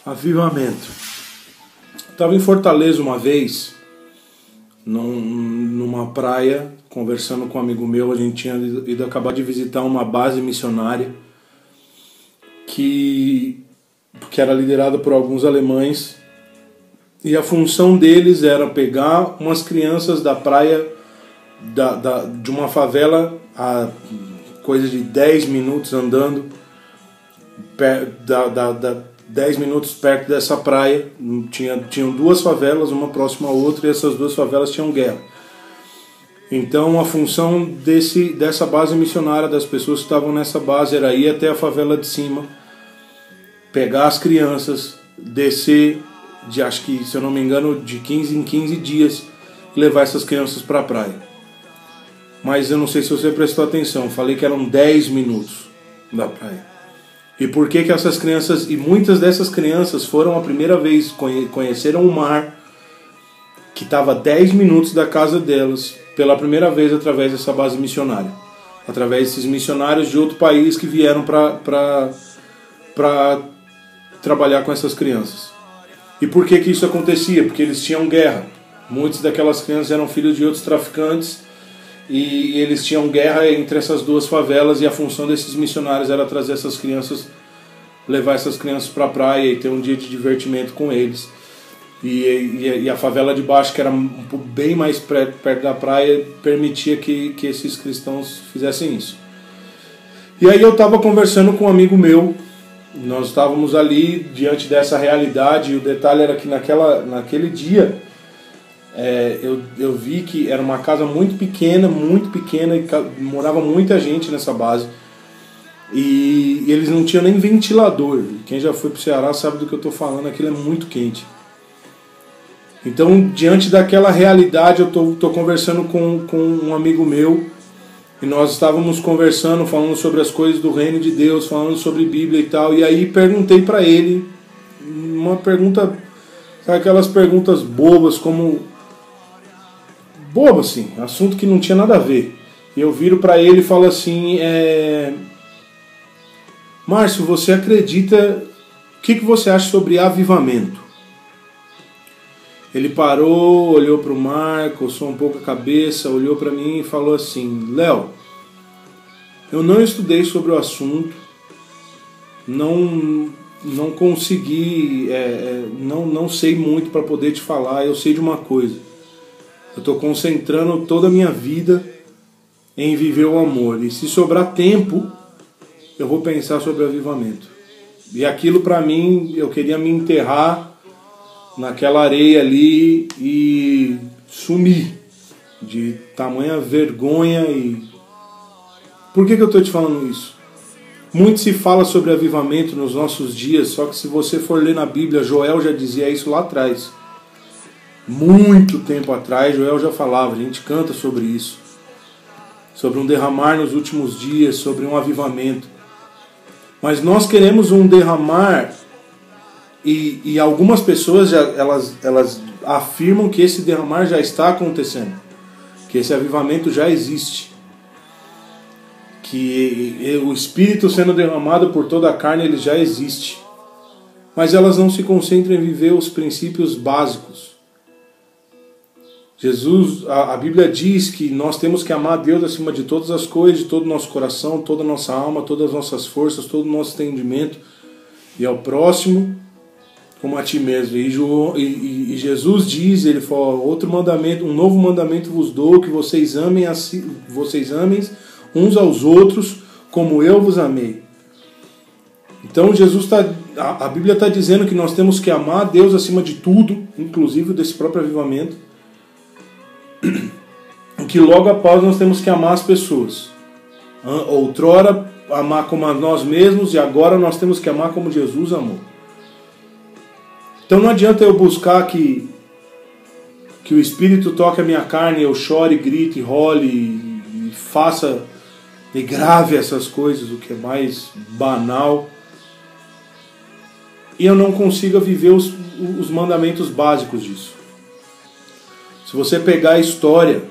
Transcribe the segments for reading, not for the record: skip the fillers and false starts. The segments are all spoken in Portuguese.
Avivamento. Estava em Fortaleza uma vez, numa praia, conversando com um amigo meu. A gente tinha ido acabar de visitar uma base missionária que era liderada por alguns alemães, e a função deles era pegar umas crianças da praia de uma favela a coisa de 10 minutos andando, 10 minutos perto dessa praia. Tinham duas favelas, uma próxima à outra, e essas duas favelas tinham guerra. Então a função dessa base missionária, das pessoas que estavam nessa base, era ir até a favela de cima, pegar as crianças, descer, acho que, se eu não me engano, de 15 em 15 dias, e levar essas crianças para a praia. Mas eu não sei se você prestou atenção, falei que eram 10 minutos da praia. E por que essas crianças, e muitas dessas crianças foram a primeira vez, conheceram o mar, que estava a 10 minutos da casa delas, pela primeira vez através dessa base missionária. Através desses missionários de outro país que vieram para trabalhar com essas crianças. E por que isso acontecia? Porque eles tinham guerra. Muitas daquelas crianças eram filhos de outros traficantes, e eles tinham guerra entre essas duas favelas, e a função desses missionários era trazer essas crianças, levar essas crianças para a praia e ter um dia de divertimento com eles. E a favela de baixo, que era bem mais perto da praia, permitia que esses cristãos fizessem isso. E aí eu estava conversando com um amigo meu, nós estávamos ali diante dessa realidade, e o detalhe era que naquele dia eu vi que era uma casa muito pequena, e morava muita gente nessa base, e eles não tinham nem ventilador. Quem já foi para o Ceará sabe do que eu estou falando, aquilo é muito quente. Então, diante daquela realidade, eu estou conversando com um amigo meu, e nós estávamos conversando, falando sobre as coisas do reino de Deus, falando sobre Bíblia e tal, e aí perguntei para ele uma pergunta, sabe, aquelas perguntas bobas, bobo assim, assunto que não tinha nada a ver. E eu viro para ele e falo assim: Márcio, você acredita, o que você acha sobre avivamento? Ele parou, olhou para o mar, coçou um pouco a cabeça, olhou para mim e falou assim: Léo, eu não estudei sobre o assunto, não consegui, não sei muito para poder te falar. Eu sei de uma coisa: eu estou concentrando toda a minha vida em viver o amor, e se sobrar tempo eu vou pensar sobre avivamento. E aquilo, para mim, eu queria me enterrar naquela areia ali e sumir, de tamanha vergonha. E por que eu estou te falando isso? Muito se fala sobre avivamento nos nossos dias, só que se você for ler na Bíblia, Joel já dizia isso lá atrás. Muito tempo atrás, Joel já falava, a gente canta sobre isso, sobre um derramar nos últimos dias, sobre um avivamento. Mas nós queremos um derramar, e algumas pessoas elas afirmam que esse derramar já está acontecendo, que esse avivamento já existe, que o Espírito sendo derramado por toda a carne, ele já existe. Mas elas não se concentram em viver os princípios básicos. A Bíblia diz que nós temos que amar a Deus acima de todas as coisas, de todo o nosso coração, toda a nossa alma, todas as nossas forças, todo o nosso entendimento, e ao próximo como a ti mesmo. E Jesus diz, ele fala: outro mandamento, um novo mandamento vos dou, que vocês amem uns aos outros como eu vos amei. Então a Bíblia está dizendo que nós temos que amar a Deus acima de tudo, inclusive desse próprio avivamento, que logo após nós temos que amar as pessoas. Outrora amar como a nós mesmos, e agora nós temos que amar como Jesus amou. Então não adianta eu buscar que o Espírito toque a minha carne, eu chore, grite, role e faça e grave essas coisas, o que é mais banal, e eu não consiga viver os mandamentos básicos disso. Se você pegar a história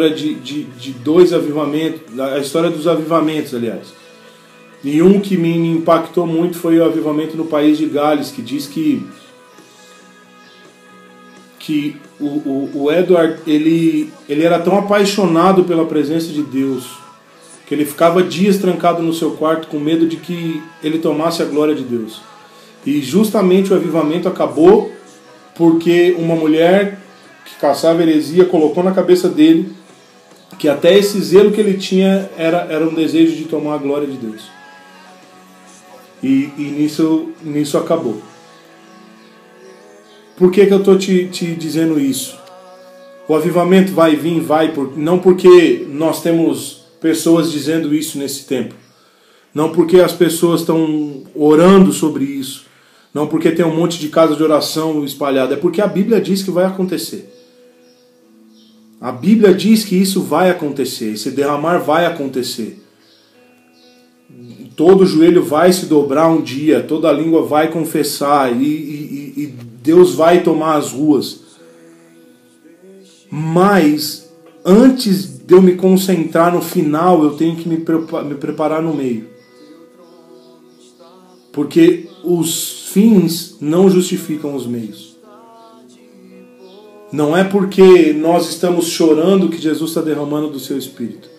de dois avivamentos, a história dos avivamentos, aliás, E um que me impactou muito foi o avivamento no país de Gales, que diz que o Edward ele era tão apaixonado pela presença de Deus que ele ficava dias trancado no seu quarto com medo de que ele tomasse a glória de Deus. E justamente o avivamento acabou porque uma mulher que caçava heresia colocou na cabeça dele que até esse zelo que ele tinha era um desejo de tomar a glória de Deus. E nisso acabou. Por que eu estou te dizendo isso? O avivamento vai vir, não porque nós temos pessoas dizendo isso nesse tempo. Não porque as pessoas estão orando sobre isso. Não porque tem um monte de casa de oração espalhada. É porque a Bíblia diz que vai acontecer. A Bíblia diz que isso vai acontecer. Esse derramar vai acontecer. Todo joelho vai se dobrar um dia. Toda língua vai confessar. E Deus vai tomar as ruas. Mas antes de eu me concentrar no final, eu tenho que me preparar no meio. Porque os fins não justificam os meios. Não é porque nós estamos chorando que Jesus está derramando do seu Espírito.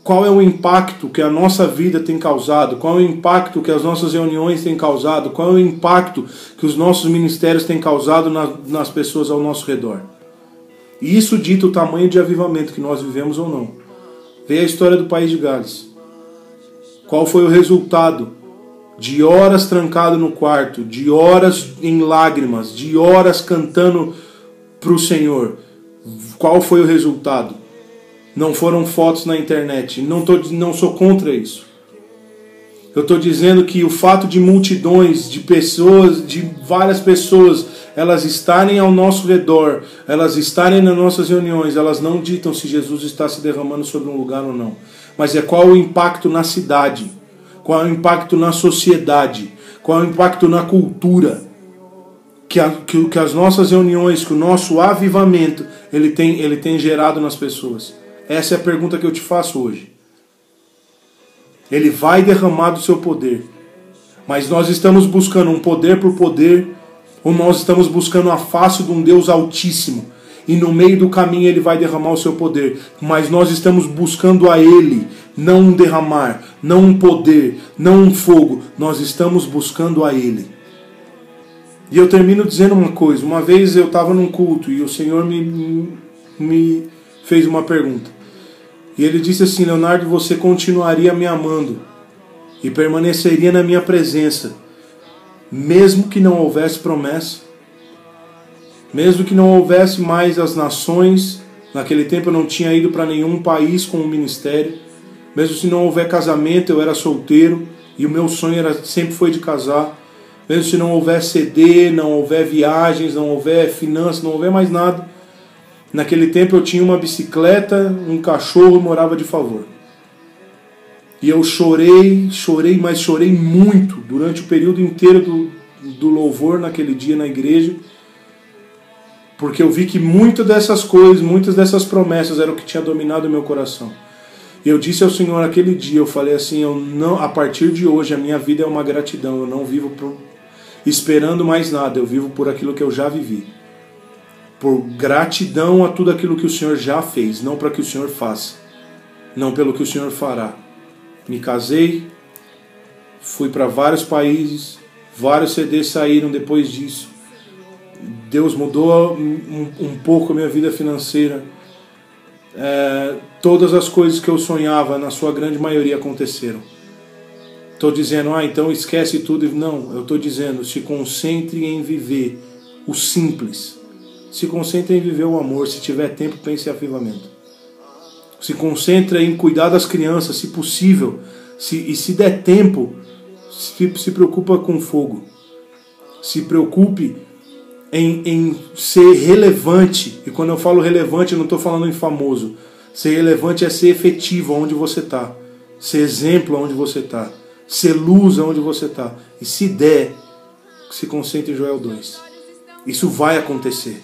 Qual é o impacto que a nossa vida tem causado? Qual é o impacto que as nossas reuniões têm causado? Qual é o impacto que os nossos ministérios têm causado nas pessoas ao nosso redor? E isso dita o tamanho de avivamento que nós vivemos ou não. Veja a história do país de Gales. Qual foi o resultado de horas trancado no quarto, de horas em lágrimas, de horas cantando para o Senhor? Qual foi o resultado? Não foram fotos na internet. Não sou contra isso. Eu estou dizendo que o fato de multidões, de pessoas, de várias pessoas, elas estarem ao nosso redor, elas estarem nas nossas reuniões, elas não ditam se Jesus está se derramando sobre um lugar ou não. Mas é qual o impacto na cidade, qual é o impacto na sociedade, qual é o impacto na cultura, que as nossas reuniões, que o nosso avivamento, ele tem gerado nas pessoas. Essa é a pergunta que eu te faço hoje. Ele vai derramar do seu poder, mas nós estamos buscando um poder por poder, ou nós estamos buscando a face de um Deus altíssimo, e no meio do caminho ele vai derramar o seu poder, mas nós estamos buscando a ele, não um derramar, não um poder, não um fogo, nós estamos buscando a ele. E eu termino dizendo uma coisa. Uma vez eu estava num culto e o Senhor me fez uma pergunta. E ele disse assim: Leonardo, você continuaria me amando e permaneceria na minha presença, mesmo que não houvesse promessa, mesmo que não houvesse mais as nações. Naquele tempo eu não tinha ido para nenhum país com o ministério. Mesmo se não houver casamento, eu era solteiro e o meu sonho sempre foi de casar. Mesmo se não houver CD, não houver viagens, não houver finanças, não houver mais nada. Naquele tempo eu tinha uma bicicleta, um cachorro e morava de favor. E eu chorei, mas chorei muito durante o período inteiro do louvor naquele dia na igreja. Porque eu vi que muitas dessas coisas, muitas dessas promessas eram o que tinha dominado o meu coração. E eu disse ao Senhor naquele dia, eu falei assim, a partir de hoje a minha vida é uma gratidão, eu não vivo esperando mais nada, eu vivo por aquilo que eu já vivi. Por gratidão a tudo aquilo que o Senhor já fez, não para que o Senhor faça, não pelo que o Senhor fará. Me casei, fui para vários países, vários CDs saíram depois disso. Deus mudou um pouco a minha vida financeira. Todas as coisas que eu sonhava, na sua grande maioria, aconteceram. Estou dizendo, então esquece tudo. Não, eu estou dizendo, se concentre em viver o simples. Se concentre em viver o amor. Se tiver tempo, pense em avivamento. Se concentre em cuidar das crianças, se possível. E se der tempo, se preocupa com fogo. Se preocupe em ser relevante. E quando eu falo relevante, eu não estou falando em famoso. Ser relevante é ser efetivo onde você está. Ser exemplo onde você está. Ser luz onde você está. E se der, se concentre em Joel 2. Isso vai acontecer.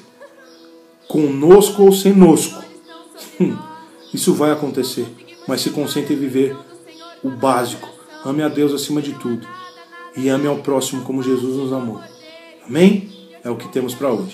Conosco ou sem nosco. Isso vai acontecer. Mas se concentre em viver o básico. Ame a Deus acima de tudo. E ame ao próximo como Jesus nos amou. Amém? É o que temos para hoje.